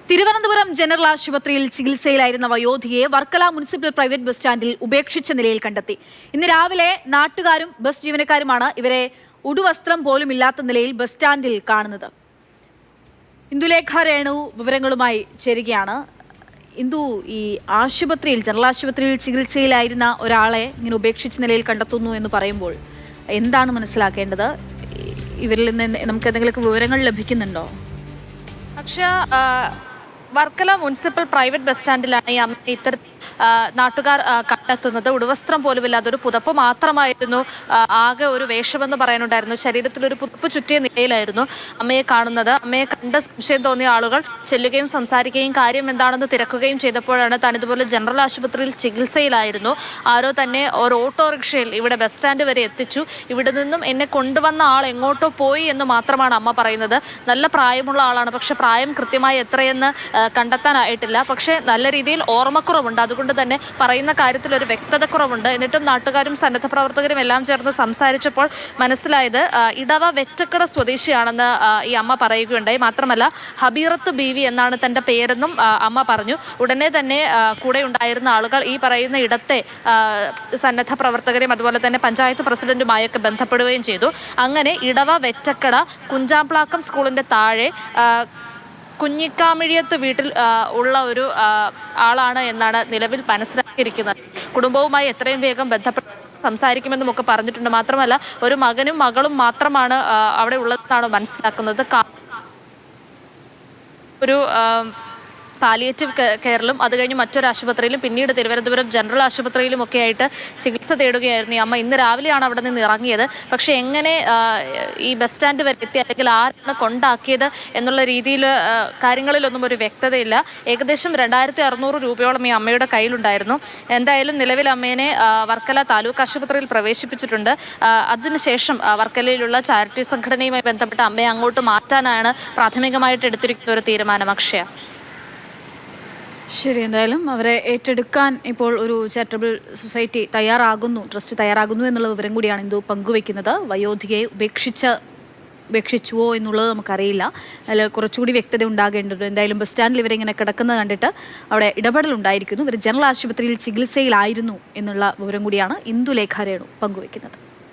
Thiruvananthapuram general ആശുപത്രിയിൽ ചികിത്സയിലായിരുന്ന വയോധികയെ Varkala municipal private bus സ്റ്റാൻഡിൽ ഉപേക്ഷിച്ച നിലയിൽ കണ്ടെത്തി. ഇന്ന് രാവിലെ നാട്ടുകാരും ബസ് ജീവനക്കാരുമാണ് ഇവരെ ഉടുവസ്ത്രം പോലും ഇല്ലാത്ത നിലയിൽ ബസ് സ്റ്റാൻഡിൽ കാണുന്നത്. ഇന്ദുലേഖ രേണു വിവരങ്ങളുമായി ചേരുകയാണ്. ഇന്ദു, ഈ ആശുപത്രിയിൽ ജനറൽ ആശുപത്രിയിൽ ചികിത്സയിലായിരുന്ന ഒരാളെ ഇങ്ങനെ ഉപേക്ഷിച്ച നിലയിൽ കണ്ടെത്തുന്നു എന്ന് പറയുമ്പോൾ എന്താണ് മനസ്സിലാക്കേണ്ടത്? ഇവരിൽ നിന്ന് നമുക്ക് എന്തെങ്കിലും വിവരങ്ങൾ ലഭിക്കുന്നുണ്ടോ? പക്ഷേ വർക്കല മുനിസിപ്പൽ പ്രൈവറ്റ് ബസ് സ്റ്റാൻഡിലാണ് ഈ അമ്മയെ ഇത്തരത്തിൽ നാട്ടുകാർ കണ്ടെത്തുന്നത്. ഉടുവസ്ത്രം പോലുമില്ലാതെ ഒരു പുതപ്പ് മാത്രമായിരുന്നു, ആകെ ഒരു വേഷമെന്ന് പറയാനുണ്ടായിരുന്നു. ശരീരത്തിൽ ഒരു പുതപ്പ് ചുറ്റിയ നിലയിലായിരുന്നു അമ്മയെ കാണുന്നത്. അമ്മയെ കണ്ട് സംശയം തോന്നിയ ആളുകൾ ചെല്ലുകയും സംസാരിക്കുകയും കാര്യം എന്താണെന്ന് തിരക്കുകയും ചെയ്തപ്പോഴാണ് താൻ ഇതുപോലെ ജനറൽ ആശുപത്രിയിൽ ചികിത്സയിലായിരുന്നു, ആരോ തന്നെ ഒരു ഓട്ടോറിക്ഷയിൽ ഇവിടെ ബസ് സ്റ്റാൻഡ് വരെ എത്തിച്ചു, ഇവിടെ നിന്നും എന്നെ കൊണ്ടുവന്ന ആൾ എങ്ങോട്ടോ പോയി എന്ന് മാത്രമാണ് അമ്മ പറയുന്നത്. നല്ല പ്രായമുള്ള ആളാണ്, പക്ഷെ പ്രായം കൃത്യമായി എത്രയെന്ന് കണ്ടെത്താനായിട്ടില്ല. പക്ഷേ നല്ല രീതിയിൽ ഓർമ്മക്കുറവുണ്ട്, അതുകൊണ്ട് തന്നെ പറയുന്ന കാര്യത്തിൽ ഒരു വ്യക്തതക്കുറവുണ്ട്. എന്നിട്ടും നാട്ടുകാരും സന്നദ്ധ പ്രവർത്തകരും എല്ലാം ചേർന്ന് സംസാരിച്ചപ്പോൾ മനസ്സിലായത് ഇടവ വെറ്റക്കട സ്വദേശിയാണെന്ന് ഈ അമ്മ പറയുകയുണ്ടായി. മാത്രമല്ല ഹബീറത്ത് ബീവി എന്നാണ് തൻ്റെ പേരെന്നും അമ്മ പറഞ്ഞു. ഉടനെ തന്നെ കൂടെ ഉണ്ടായിരുന്ന ആളുകൾ ഈ പറയുന്ന ഇടത്തെ സന്നദ്ധ പ്രവർത്തകരെയും അതുപോലെ തന്നെ പഞ്ചായത്ത് പ്രസിഡന്റുമായൊക്കെ ബന്ധപ്പെടുകയും ചെയ്തു. അങ്ങനെ ഇടവ വെറ്റക്കട കുഞ്ചാംപ്ലാക്കം സ്കൂളിൻ്റെ താഴെ കുഞ്ഞിക്കാമിഴിയത്ത് വീട്ടിൽ ഉള്ള ഒരു ആളാണ് എന്നാണ് നിലവിൽ മനസ്സിലാക്കിയിരിക്കുന്നത്. കുടുംബവുമായി എത്രയും വേഗം ബന്ധപ്പെട്ട് സംസാരിക്കുമെന്നും ഒക്കെ പറഞ്ഞിട്ടുണ്ട്. മാത്രമല്ല ഒരു മകനും മകളും മാത്രമാണ് അവിടെ ഉള്ളതെന്നാണ് മനസ്സിലാക്കുന്നത്. ഒരു പാലിയേറ്റീവ് കെയറിലും അത് കഴിഞ്ഞ് മറ്റൊരു ആശുപത്രിയിലും പിന്നീട് തിരുവനന്തപുരം ജനറൽ ആശുപത്രിയിലും ഒക്കെ ആയിട്ട് ചികിത്സ തേടുകയായിരുന്നു ഈ അമ്മ. ഇന്ന് രാവിലെയാണ് അവിടെ നിന്ന് ഇറങ്ങിയത്. പക്ഷേ എങ്ങനെ ഈ ബസ് സ്റ്റാൻഡ് വരെ എത്തി, അല്ലെങ്കിൽ ആരാണ് കൊണ്ടാക്കിയത് എന്നുള്ള രീതിയിൽ കാര്യങ്ങളിലൊന്നും ഒരു വ്യക്തതയില്ല. ഏകദേശം 2600 രൂപയോളം ഈ അമ്മയുടെ കയ്യിലുണ്ടായിരുന്നു. എന്തായാലും നിലവിൽ അമ്മേനെ വർക്കല താലൂക്ക് ആശുപത്രിയിൽ പ്രവേശിപ്പിച്ചിട്ടുണ്ട്. അതിനുശേഷം വർക്കലയിലുള്ള ചാരിറ്റി സംഘടനയുമായി ബന്ധപ്പെട്ട് അമ്മയെ അങ്ങോട്ട് മാറ്റാനാണ് പ്രാഥമികമായിട്ട് എടുത്തിരിക്കുന്ന ഒരു തീരുമാനം. അക്ഷയ, ശരി, എന്തായാലും അവരെ ഏറ്റെടുക്കാൻ ഇപ്പോൾ ഒരു ചാരിറ്റബിൾ സൊസൈറ്റി തയ്യാറാകുന്നു, ട്രസ്റ്റ് തയ്യാറാകുന്നു എന്നുള്ള വിവരം കൂടിയാണ് ഇന്ദു പങ്കുവയ്ക്കുന്നത്. വയോധികയെ ഉപേക്ഷിച്ചുവോ എന്നുള്ളത് നമുക്കറിയില്ല, അതിൽ കുറച്ചുകൂടി വ്യക്തത ഉണ്ടാകേണ്ടത്. എന്തായാലും ബസ് സ്റ്റാൻഡിൽ ഇവരിങ്ങനെ കിടക്കുന്നത് കണ്ടിട്ട് അവിടെ ഇടപെടലുണ്ടായിരിക്കുന്നു. ഇവർ ജനറൽ ആശുപത്രിയിൽ ചികിത്സയിലായിരുന്നു എന്നുള്ള വിവരം കൂടിയാണ് ഇന്ദുലേഖ രേണു പങ്കുവയ്ക്കുന്നത്.